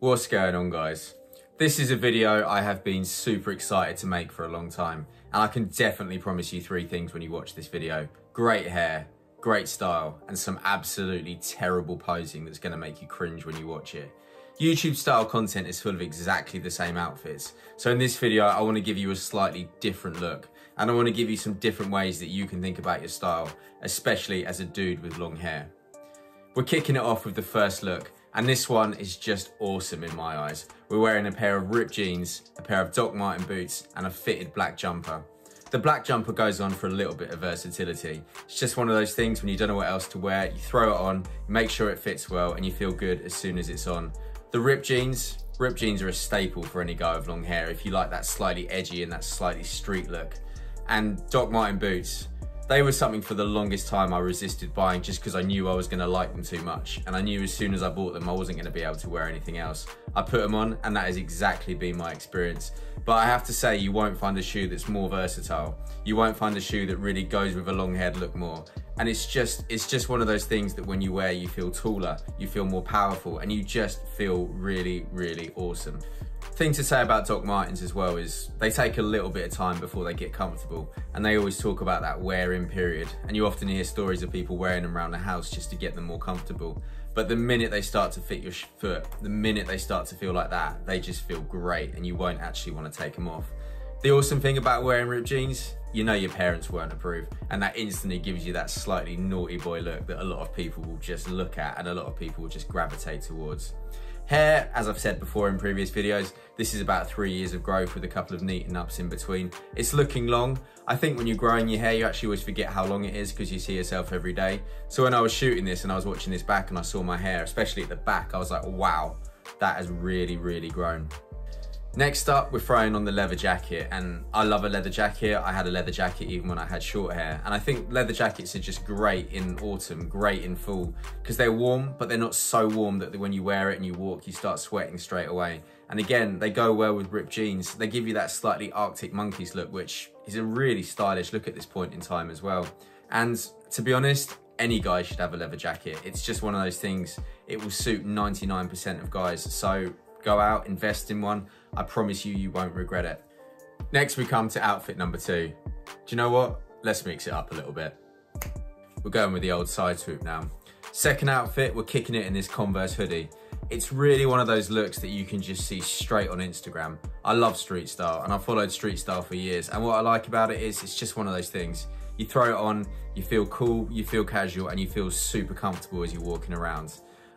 What's going on, guys? This is a video I have been super excited to make for a long time, and I can definitely promise you three things when you watch this video. Great hair, great style, and some absolutely terrible posing that's going to make you cringe when you watch it. YouTube style content is full of exactly the same outfits, so in this video I want to give you a slightly different look, and I want to give you some different ways that you can think about your style, especially as a dude with long hair. We're kicking it off with the first look, and this one is just awesome in my eyes. We're wearing a pair of ripped jeans, a pair of Doc Marten boots, and a fitted black jumper. The black jumper goes on for a little bit of versatility. It's just one of those things when you don't know what else to wear, you throw it on, make sure it fits well, and you feel good as soon as it's on. The ripped jeans are a staple for any guy with long hair if you like that slightly edgy and that slightly street look. And Doc Marten boots, they were something for the longest time I resisted buying just because I knew I was going to like them too much. And I knew as soon as I bought them, I wasn't going to be able to wear anything else. I put them on and that has exactly been my experience. But I have to say, you won't find a shoe that's more versatile. You won't find a shoe that really goes with a long haired look more. And it's just one of those things that when you wear, you feel taller, you feel more powerful, and you just feel really, really awesome. Thing to say about Doc Martens as well is they take a little bit of time before they get comfortable, and they always talk about that wear-in period, and you often hear stories of people wearing them around the house just to get them more comfortable. But the minute they start to fit your foot, the minute they start to feel like that, they just feel great and you won't actually want to take them off. The awesome thing about wearing ripped jeans, you know your parents won't approve, and that instantly gives you that slightly naughty boy look that a lot of people will just look at and a lot of people will just gravitate towards. Hair, as I've said before in previous videos, this is about 3 years of growth with a couple of neaten ups in between. It's looking long. I think when you're growing your hair, you actually always forget how long it is because you see yourself every day. So when I was shooting this and I was watching this back and I saw my hair, especially at the back, I was like, wow, that has really, really grown. Next up, we're throwing on the leather jacket, and I love a leather jacket. I had a leather jacket even when I had short hair, and I think leather jackets are just great in autumn, great in fall, because they're warm, but they're not so warm that when you wear it and you walk, you start sweating straight away. And again, they go well with ripped jeans. They give you that slightly Arctic Monkeys look, which is a really stylish look at this point in time as well. And to be honest, any guy should have a leather jacket. It's just one of those things, it will suit 99% of guys. So go out, invest in one. I promise you, you won't regret it. Next, we come to outfit number 2. Do you know what? Let's mix it up a little bit. We're going with the old side swoop now. Second outfit, we're kicking it in this Converse hoodie. It's really one of those looks that you can just see straight on Instagram. I love street style, and I've followed street style for years. And what I like about it is it's just one of those things. You throw it on, you feel cool, you feel casual, and you feel super comfortable as you're walking around.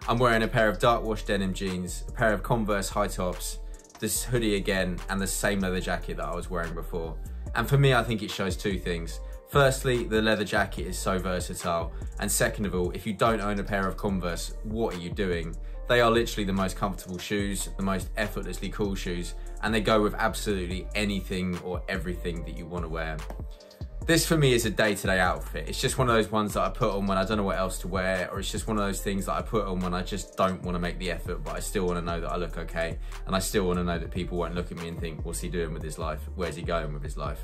I'm wearing a pair of dark wash denim jeans, a pair of Converse high tops, this hoodie again, and the same leather jacket that I was wearing before. And for me, I think it shows two things. Firstly, the leather jacket is so versatile. And second of all, if you don't own a pair of Converse, what are you doing? They are literally the most comfortable shoes, the most effortlessly cool shoes, and they go with absolutely anything or everything that you want to wear. This for me is a day-to-day outfit. It's just one of those ones that I put on when I don't know what else to wear, or it's just one of those things that I put on when I just don't want to make the effort, but I still want to know that I look okay, and I still want to know that people won't look at me and think, what's he doing with his life? Where's he going with his life?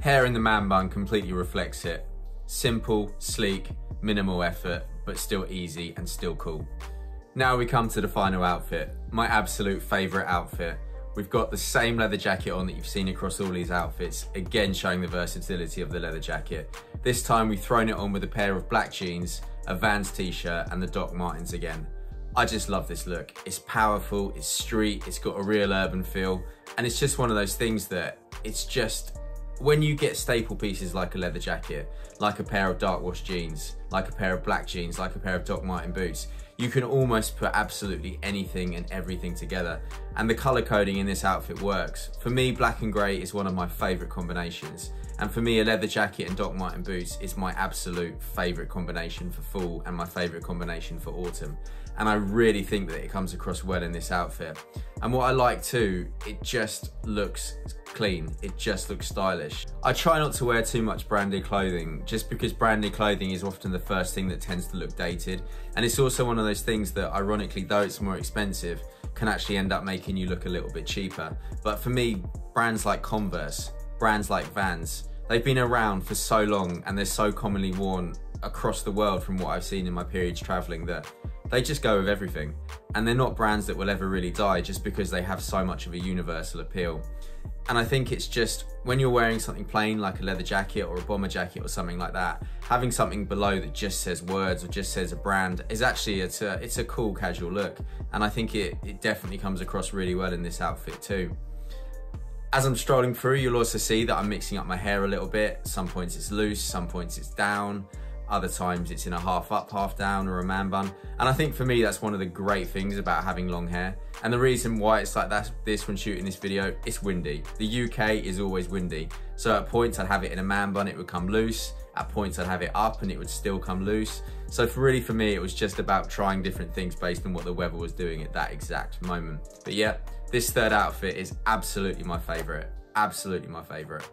Hair in the man bun completely reflects it. Simple, sleek, minimal effort, but still easy and still cool. Now we come to the final outfit, my absolute favorite outfit. We've got the same leather jacket on that you've seen across all these outfits, again showing the versatility of the leather jacket. This time we've thrown it on with a pair of black jeans, a Vans t-shirt, and the Doc Martens again. I just love this look. It's powerful, it's street, it's got a real urban feel, and it's just one of those things that it's just, when you get staple pieces like a leather jacket, like a pair of dark wash jeans, like a pair of black jeans, like a pair of Doc Marten boots, you can almost put absolutely anything and everything together. And the color coding in this outfit works. For me, black and gray is one of my favorite combinations. And for me, a leather jacket and Doc Marten boots is my absolute favorite combination for fall and my favorite combination for autumn. And I really think that it comes across well in this outfit. And what I like too, it just looks clean. It just looks stylish. I try not to wear too much branded clothing just because branded clothing is often the first thing that tends to look dated. And it's also one of those things that ironically, though it's more expensive, can actually end up making you look a little bit cheaper. But for me, brands like Converse, brands like Vans, they've been around for so long and they're so commonly worn across the world from what I've seen in my periods traveling that They just go with everything. And they're not brands that will ever really die just because they have so much of a universal appeal. And I think it's just when you're wearing something plain like a leather jacket or a bomber jacket or something like that, having something below that just says words or just says a brand is actually, it's a cool casual look. And I think it definitely comes across really well in this outfit too. As I'm strolling through, you'll also see that I'm mixing up my hair a little bit. Some points it's loose, some points it's down. Other times it's in a half up, half down or a man bun. And I think for me, that's one of the great things about having long hair. And the reason why it's like this when shooting this video, it's windy. The UK is always windy. So at points I'd have it in a man bun, it would come loose. At points I'd have it up and it would still come loose. So for me, it was just about trying different things based on what the weather was doing at that exact moment. But yeah, this third outfit is absolutely my favorite. Absolutely my favorite.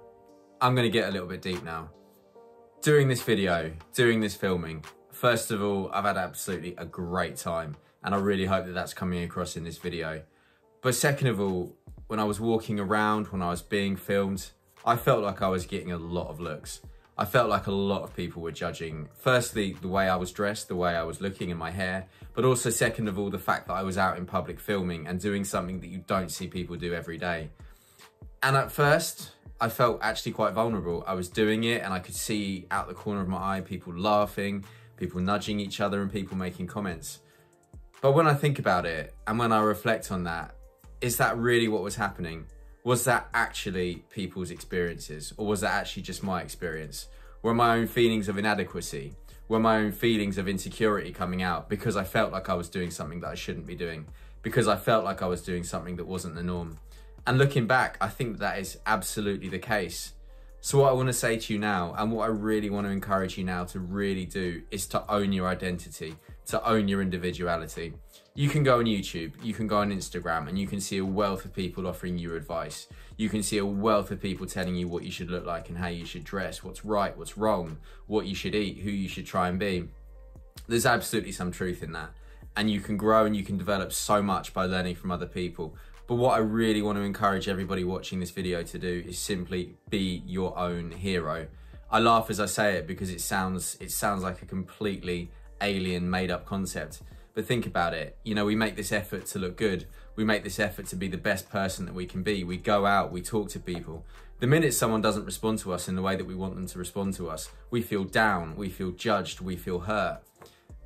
I'm gonna get a little bit deep now. Doing this video, doing this filming, first of all, I've had absolutely a great time and I really hope that that's coming across in this video. But second of all, when I was walking around, when I was being filmed, I felt like I was getting a lot of looks. I felt like a lot of people were judging, firstly, the way I was dressed, the way I was looking in my hair, but also second of all, the fact that I was out in public filming and doing something that you don't see people do every day. And at first, I felt actually quite vulnerable. I was doing it and I could see out the corner of my eye people laughing, people nudging each other and people making comments. But when I think about it and when I reflect on that, is that really what was happening? Was that actually people's experiences or was that actually just my experience? Were my own feelings of inadequacy? Were my own feelings of insecurity coming out because I felt like I was doing something that I shouldn't be doing? Because I felt like I was doing something that wasn't the norm? And looking back, I think that is absolutely the case. So what I want to say to you now, and what I really want to encourage you now to really do, is to own your identity, to own your individuality. You can go on YouTube, you can go on Instagram, and you can see a wealth of people offering you advice. You can see a wealth of people telling you what you should look like and how you should dress, what's right, what's wrong, what you should eat, who you should try and be. There's absolutely some truth in that. And you can grow and you can develop so much by learning from other people. But what I really want to encourage everybody watching this video to do is simply be your own hero. I laugh as I say it because it sounds like a completely alien made up concept. But think about it, you know, we make this effort to look good. We make this effort to be the best person that we can be. We go out, we talk to people. The minute someone doesn't respond to us in the way that we want them to respond to us, we feel down, we feel judged, we feel hurt.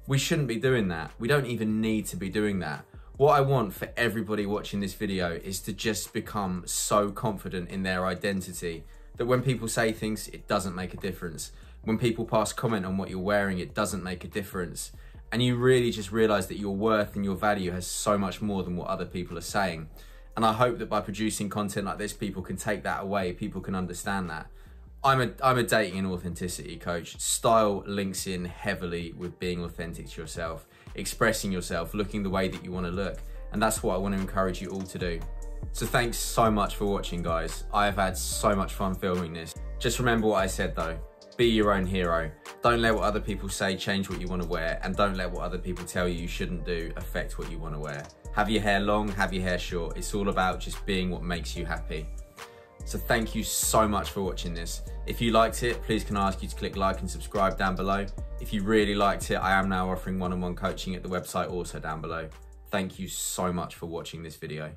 We shouldn't be doing that. We don't even need to be doing that. What I want for everybody watching this video is to just become so confident in their identity that when people say things, it doesn't make a difference. When people pass comment on what you're wearing, it doesn't make a difference. And you really just realize that your worth and your value has so much more than what other people are saying. And I hope that by producing content like this, people can take that away, people can understand that. I'm a dating and authenticity coach. Style links in heavily with being authentic to yourself, expressing yourself, looking the way that you want to look. And that's what I want to encourage you all to do. So thanks so much for watching, guys. I have had so much fun filming this. Just remember what I said though. Be your own hero. Don't let what other people say change what you want to wear, and don't let what other people tell you shouldn't do affect what you want to wear. Have your hair long, have your hair short. It's all about just being what makes you happy. So thank you so much for watching this. If you liked it, please can I ask you to click like and subscribe down below. If you really liked it, I am now offering one-on-one coaching at the website also down below. Thank you so much for watching this video.